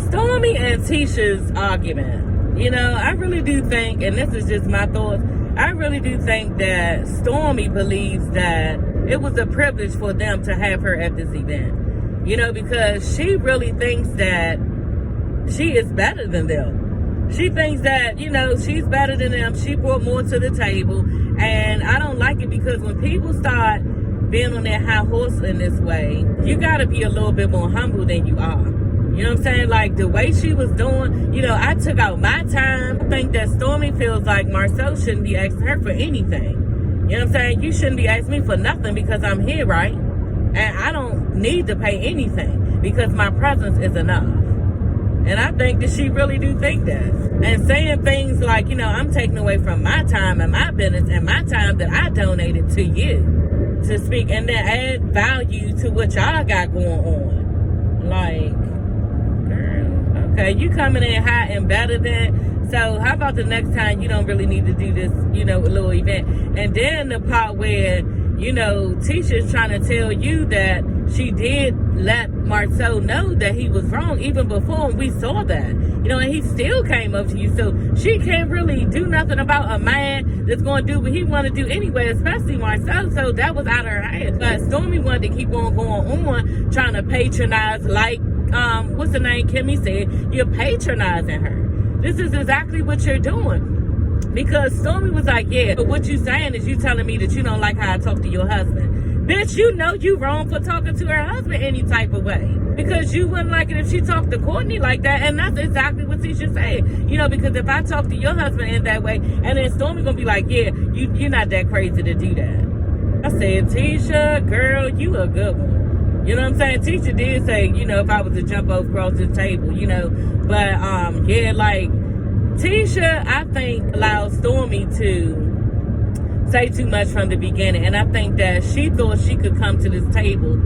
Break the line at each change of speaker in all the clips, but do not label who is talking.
Stormy and Tisha's argument, you know, I really do think, and this is just my thoughts, I really do think that Stormy believes that it was a privilege for them to have her at this event. You know, because she really thinks that she is better than them. She thinks that, you know, she's better than them. She brought more to the table. And I don't like it because when people start being on their high horse in this way, you got to be a little bit more humble than you are. You know what I'm saying? Like, the way she was doing, you know, I took out my time. I think that Stormy feels like Marcel shouldn't be asking her for anything. You know what I'm saying? You shouldn't be asking me for nothing because I'm here, right? And I don't need to pay anything because my presence is enough. And I think that she really do think that. And saying things like, you know, I'm taking away from my time and my business and my time that I donated to you to speak and then add value to what y'all got going on. Like, girl, okay, you coming in hot and better than. So how about the next time you don't really need to do this, you know, little event? And then the part where, you know, Tisha's trying to tell you that she did let Marcel know that he was wrong even before we saw that. You know, and he still came up to you. So she can't really do nothing about a man that's going to do what he want to do anyway, especially Marcel. So that was out of her hands. But Stormy wanted to keep on going on, trying to patronize like, what's the name, Kimmy said, you're patronizing her. This is exactly what you're doing. Because Stormy was like, yeah, but what you saying is you telling me that you don't like how I talk to your husband. Bitch, you know you wrong for talking to her husband any type of way. Because you wouldn't like it if she talked to Courtney like that. And that's exactly what Tisha said. You know, because if I talk to your husband in that way, and then Stormy gonna be like, yeah, you're not that crazy to do that. I said, Tisha, girl, you a good one. You know what I'm saying? Tisha did say, you know, if I was to jump over across this table, you know. But, yeah, like, Tisha, I think, allowed Stormy to say too much from the beginning. And I think that she thought she could come to this table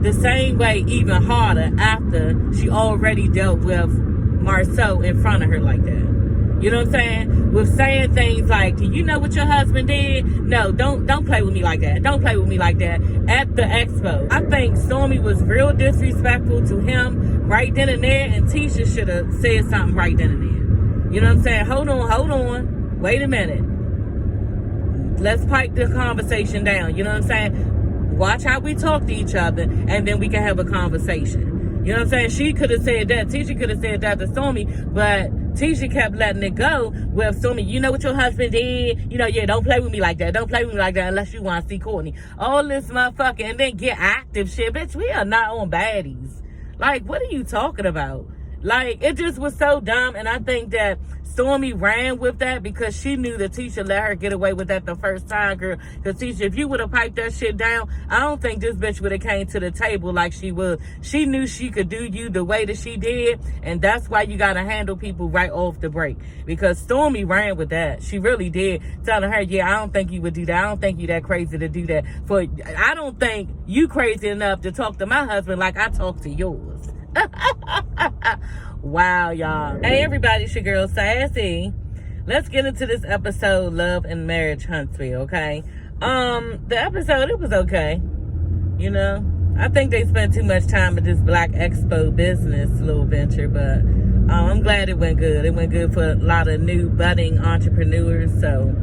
the same way, even harder, after she already dealt with Marcel in front of her like that. You know what I'm saying? With saying things like, do you know what your husband did? No, don't play with me like that. Don't play with me like that. At the expo, I think Stormy was real disrespectful to him right then and there, and Tisha should have said something right then and there. You know what I'm saying? Hold on. Wait a minute. Let's pipe the conversation down. You know what I'm saying? Watch how we talk to each other, and then we can have a conversation. You know what I'm saying? She could have said that. Tisha could have said that to Stormy, but Tisha kept letting it go with Stormy. You know what your husband did? You know, yeah, don't play with me like that. Don't play with me like that unless you want to see Courtney. All this motherfucker, and then get active shit. Bitch, we are not on baddies. Like, what are you talking about? Like, it just was so dumb, and I think that Stormy ran with that because she knew that Tisha let her get away with that the first time, girl. Because Tisha, if you would have piped that shit down, I don't think this bitch would have came to the table like she would. She knew she could do you the way that she did, and that's why you got to handle people right off the break. Because Stormy ran with that. She really did, telling her, yeah, I don't think you would do that. I don't think you that crazy to do that. I don't think you crazy enough to talk to my husband like I talk to yours. Wow, y'all. Hey, everybody, it's your girl, Sassy. Let's get into this episode, Love and Marriage Huntsville, okay? The episode, it was okay. You know, I think they spent too much time at this Blaque Expo business little venture, but I'm glad it went good. It went good for a lot of new budding entrepreneurs, so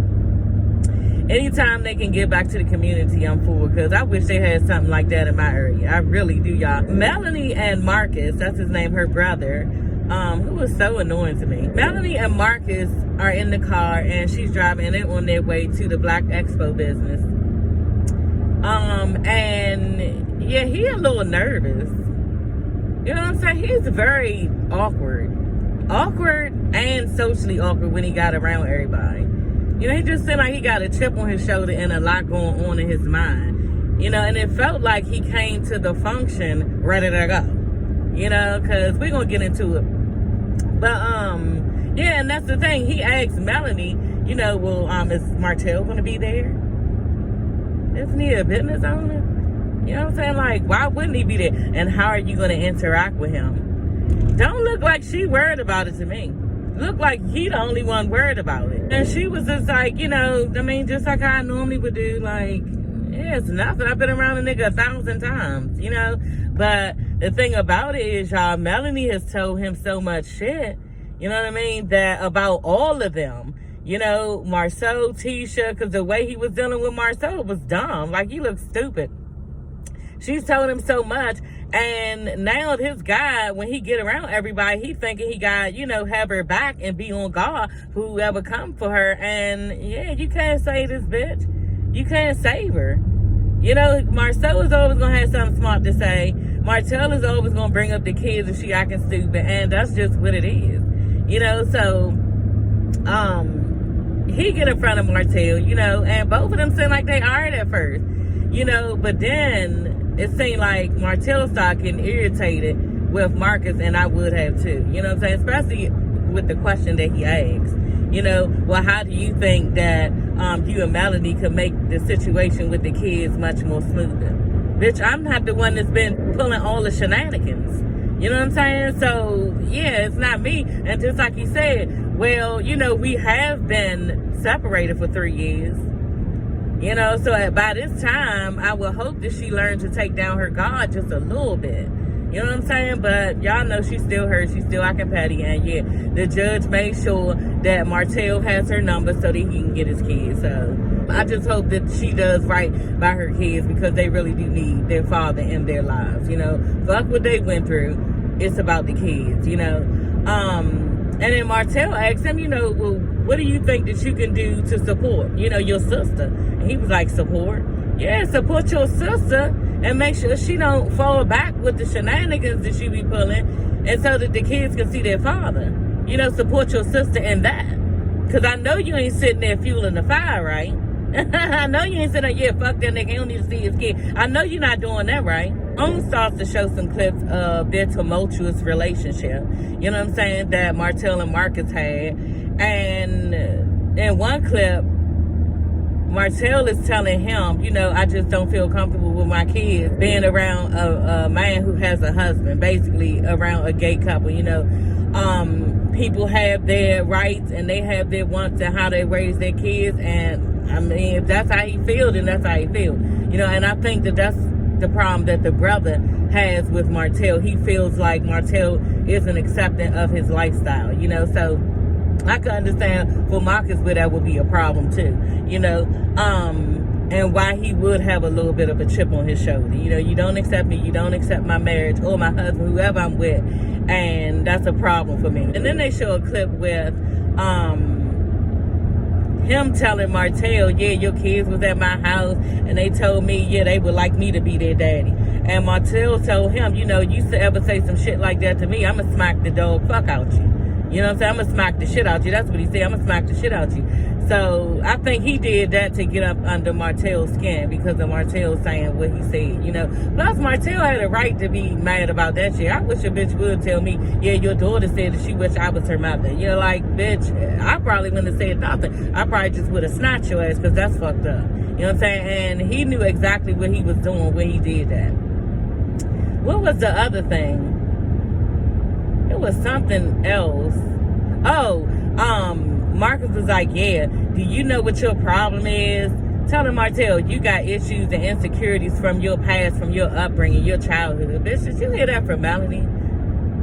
anytime they can give back to the community, I'm for, because I wish they had something like that in my area. I really do, y'all. Melanie and Marcus, that's his name, her brother, who was so annoying to me. Melanie and Marcus are in the car, and she's driving, and they're on their way to the Blaque Expo business. And yeah, he a little nervous. You know what I'm saying? He's very awkward and socially awkward when he got around everybody. You know, he just seemed like he got a chip on his shoulder and a lot going on in his mind. You know, and it felt like he came to the function ready to go. You know, because we're going to get into it. But, yeah, and that's the thing. He asked Melanie, you know, well, is Martell going to be there? Isn't he a business owner? You know what I'm saying? Like, why wouldn't he be there? And how are you going to interact with him? Don't look like she worried about it to me. Look like he the only one worried about it. And she was just like, you know, I mean, just like I normally would do, like, yeah, it's nothing. I've been around a nigga 1,000 times, you know. But the thing about it is, y'all, Melanie has told him so much shit, you know what I mean, that about all of them. You know, Marcel, Tisha, because the way he was dealing with Marcel was dumb. Like, he looked stupid. She's told him so much. And now this guy, when he get around everybody, he thinking he got, you know, have her back and be on guard for whoever come for her. And, yeah, you can't save this bitch. You can't save her. You know, Marcel is always going to have something smart to say. Martell is always going to bring up the kids if she acting stupid. And that's just what it is. You know, so, he get in front of Martell, you know, and both of them seem like they argued at first, you know, but then it seemed like Martell started getting irritated with Marcus, and I would have too, you know what I'm saying, especially with the question that he asked, you know, well, how do you think that you and Melanie could make the situation with the kids much more smoother? Bitch, I'm not the one that's been pulling all the shenanigans. You know what I'm saying? So, yeah, it's not me. And just like you said, well, you know, we have been separated for 3 years. You know, so by this time, I would hope that she learned to take down her guard just a little bit. You know what I'm saying? But y'all know she's still hurt. She's still acting petty. And, yeah, the judge made sure that Martell has her number so that he can get his kids. So I just hope that she does right by her kids, because they really do need their father in their lives. You know, fuck what they went through. It's about the kids, you know. And then Martell asked him, you know, well, what do you think that you can do to support, you know, your sister? And he was like, support? Yeah, support your sister and make sure she don't fall back with the shenanigans that she be pulling, and so that the kids can see their father. You know, support your sister in that. Because I know you ain't sitting there fueling the fire, right? I know you ain't sitting there, yeah, fuck that nigga, he don't need to see his kid. I know you're not doing that, right? On starts to show some clips of their tumultuous relationship, you know what I'm saying, that Martell and Marcus had. And in one clip, Martell is telling him, you know, I just don't feel comfortable with my kids being around a man who has a husband, basically around a gay couple, you know. People have their rights and they have their wants and how they raise their kids, and I mean, if that's how he feels, then that's how he feels, you know. And I think that that's the problem that the brother has with Martell. He feels like Martell isn't accepting of his lifestyle, you know. So I could understand for Marcus where that would be a problem too, you know, and why he would have a little bit of a chip on his shoulder. You know, you don't accept me, you don't accept my marriage or my husband, whoever I'm with, and that's a problem for me. And then they show a clip with him telling Martell, yeah, your kids was at my house and they told me, yeah, they would like me to be their daddy. And Martell told him, you know, you ever say some shit like that to me, I'ma smack the dog fuck out you. You know what I'm saying? I'm gonna smack the shit out you. That's what he said. I'm gonna smack the shit out you. So I think he did that to get up under Martell's skin, because of Martell saying what he said, you know. Plus, Martell had a right to be mad about that shit. I wish a bitch would tell me, yeah, your daughter said that she wished I was her mother. You know, like, bitch, I probably wouldn't have said nothing. I probably just would have snatched your ass, because that's fucked up. You know what I'm saying? And he knew exactly what he was doing when he did that. What was the other thing? It was something else. Oh, Marcus was like, yeah, do you know what your problem is? Tell him, Martell, you got issues and insecurities from your past, from your upbringing, your childhood. Bitch, did you hear that from Melanie?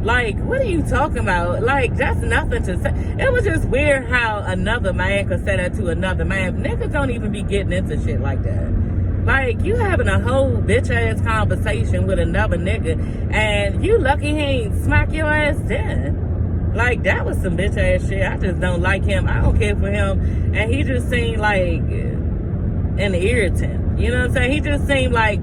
Like, what are you talking about? Like, that's nothing to say. It was just weird how another man could say that to another man. Niggas don't even be getting into shit like that. Like, you having a whole bitch-ass conversation with another nigga, and you lucky he ain't smack your ass then. Like, that was some bitch-ass shit. I just don't like him. I don't care for him. And he just seemed like an irritant. You know what I'm saying? He just seemed like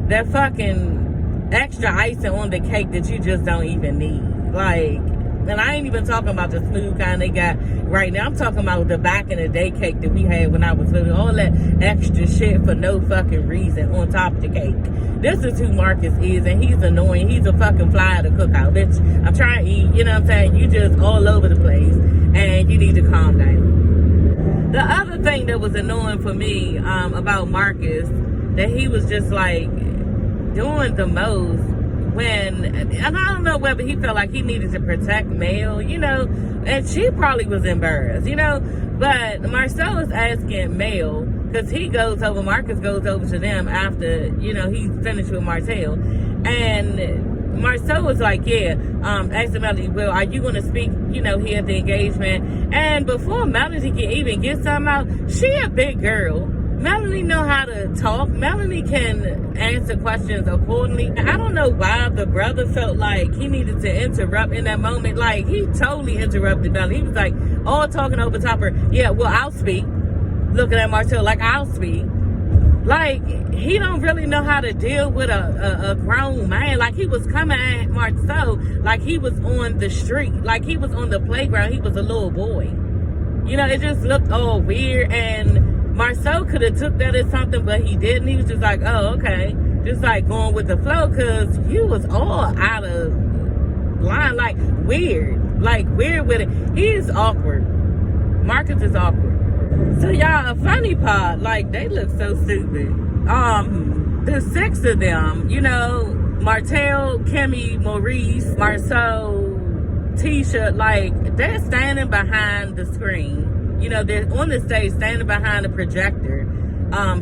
that fucking extra icing on the cake that you just don't even need. Like, and I ain't even talking about the smooth kind they got right now. I'm talking about the back in the day cake that we had when I was little. All that extra shit for no fucking reason on top of the cake. This is who Marcus is, and he's annoying. He's a fucking fly at a cookout, bitch. I'm trying to eat, you know what I'm saying? You just all over the place, and you need to calm down. The other thing that was annoying for me about Marcus, that he was just like doing the most when, and I don't know whether he felt like he needed to protect Mel, you know, and she probably was embarrassed, you know, but Marcel is asking Mel, because Marcus goes over to them after, you know, he's finished with Martell, and Marcel was like, asking Melody, well, are you going to speak, here at the engagement? And before Melody can even get something out, she a big girl. Melanie know how to talk. Melanie can answer questions accordingly. I don't know why the brother felt like he needed to interrupt in that moment. Like, he totally interrupted Melanie. He was like, all talking over top her. Yeah, well, I'll speak. Looking at Martell like, I'll speak. Like, he don't really know how to deal with a grown man. Like, he was coming at Marcel like he was on the street. Like, he was on the playground. He was a little boy. It just looked all weird. And Marcel could have took that as something, but he didn't. He was just like, oh, okay. Just like going with the flow, because you was all out of line. Like, weird. Like, weird with it. He is awkward. Marcus is awkward. So, y'all, a funny part, like, they look so stupid. The six of them, Martell, Kimmy, Maurice, Marceau, Tisha, like, they're standing behind the screen. They're on the stage standing behind the projector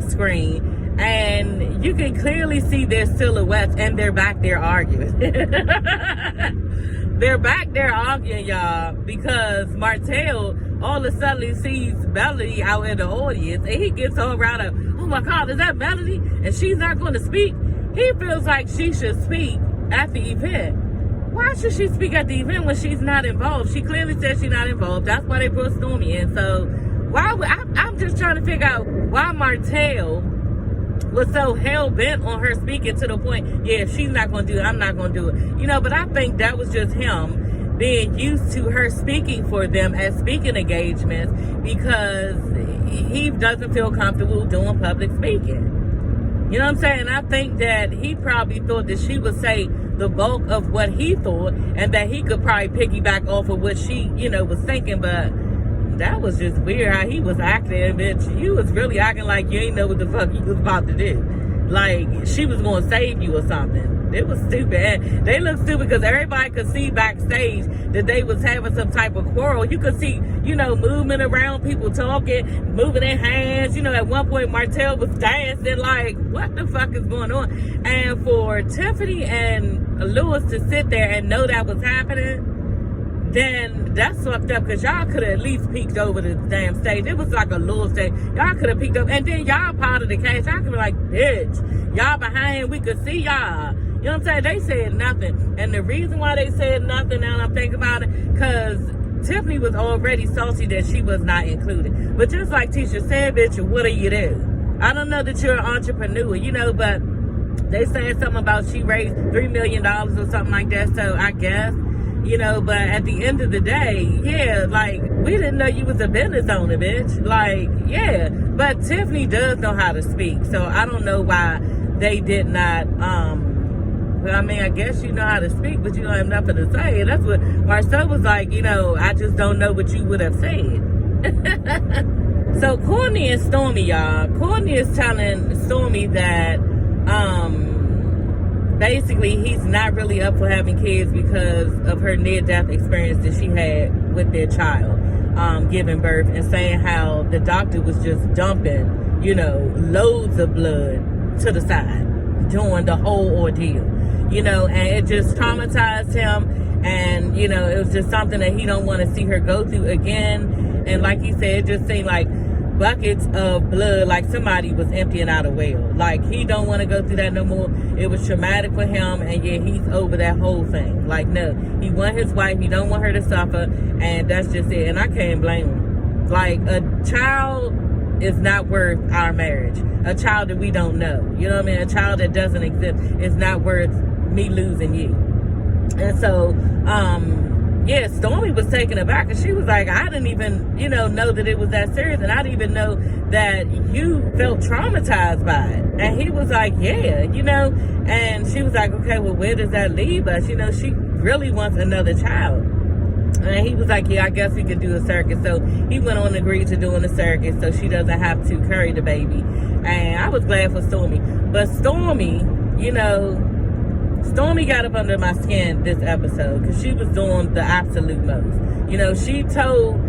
screen. And you can clearly see their silhouettes, and they're back there arguing. They're back there arguing, y'all, because Martell all of a sudden sees Melody out in the audience, and he gets all around up, oh my God, is that Melody? And she's not going to speak. He feels like she should speak at the event. Why should she speak at the event when she's not involved? She clearly said she's not involved. That's why they brought Stormy in. So I'm just trying to figure out why Martell was so hell-bent on her speaking, to the point, if she's not going to do it, I'm not going to do it. But I think that was just him being used to her speaking for them at speaking engagements, because he doesn't feel comfortable doing public speaking. You know what I'm saying? I think that he probably thought that she would say the bulk of what he thought, and that he could probably piggyback off of what she, was thinking. But that was just weird how he was acting, bitch. You was really acting like you ain't know what the fuck you was about to do. Like, she was going to save you or something. It was stupid. And they looked stupid because everybody could see backstage that they was having some type of quarrel. You could see, movement around, people talking, moving their hands. At one point, Martell was dancing. Like, what the fuck is going on? And for Tiffany and Lewis to sit there and know that was happening, then that's fucked up, because y'all could have at least peeked over the damn stage. It was like a little stage. Y'all could have peeked up, and then y'all part of the cast. Y'all could be like, bitch, y'all behind, we could see y'all. You know what I'm saying? They said nothing. And the reason why they said nothing, now I'm thinking about it, because Tiffany was already salty that she was not included. But just like Tisha said, bitch, what do you do? I don't know that you're an entrepreneur, but they said something about she raised $3 million or something like that. So I guess, but at the end of the day, like, we didn't know you was a business owner, bitch. Like, but Tiffany does know how to speak. So I don't know why they did not, I guess you know how to speak, but you don't have nothing to say. And that's what Marcel was like, I just don't know what you would have said. So Courtney and Stormy, y'all. Courtney is telling Stormy that, basically, he's not really up for having kids because of her near-death experience that she had with their child, giving birth, and saying how the doctor was just dumping, loads of blood to the side during the whole ordeal. And it just traumatized him, and, it was just something that he don't want to see her go through again. And like he said, it just seemed like buckets of blood, like somebody was emptying out a well. Like, he don't want to go through that no more. It was traumatic for him, and he's over that whole thing. Like, no, he want his wife, he don't want her to suffer, and that's just it. And I can't blame him. Like, a child is not worth our marriage. A child that we don't know, you know what I mean? A child that doesn't exist is not worth me losing you. And so, Stormy was taken aback, and she was like, I didn't even, know that it was that serious, and I didn't even know that you felt traumatized by it. And he was like, and she was like, okay, well, where does that leave us? She really wants another child. And he was like, I guess we could do a surrogate. So he went on and agreed to doing a surrogate so she doesn't have to carry the baby. And I was glad for Stormy. But Stormy, Stormy got up under my skin this episode because she was doing the absolute most. She told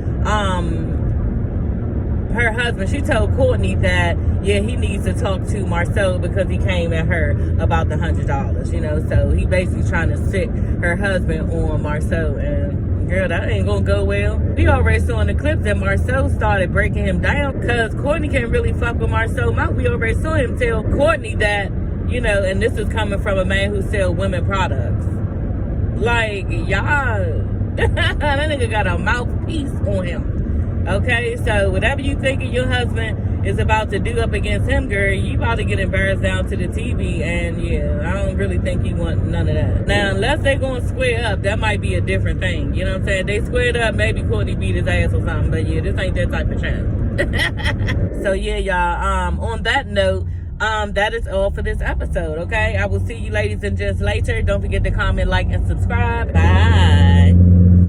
her husband, she told Courtney that, yeah, he needs to talk to Marcel because he came at her about the $100, you know. So he basically trying to sick her husband on Marcel, and girl, that ain't gonna go well. We already saw in the clip that Marcel started breaking him down because Courtney can't really fuck with Marcel mouth. We already saw him tell Courtney that, you know, and this is coming from a man who sells women products. Like, y'all, that nigga got a mouthpiece on him. Okay, so whatever you thinking your husband is about to do up against him, girl, you about to get embarrassed down to the TV, and yeah, I don't really think he want none of that. Now, unless they gonna square up, that might be a different thing. You know what I'm saying? They squared up, maybe Courtney beat his ass or something, but yeah, this ain't that type of chat. So yeah, y'all, on that note, that is all for this episode, okay? I will see you ladies in just later. Don't forget to comment, like, and subscribe. Bye.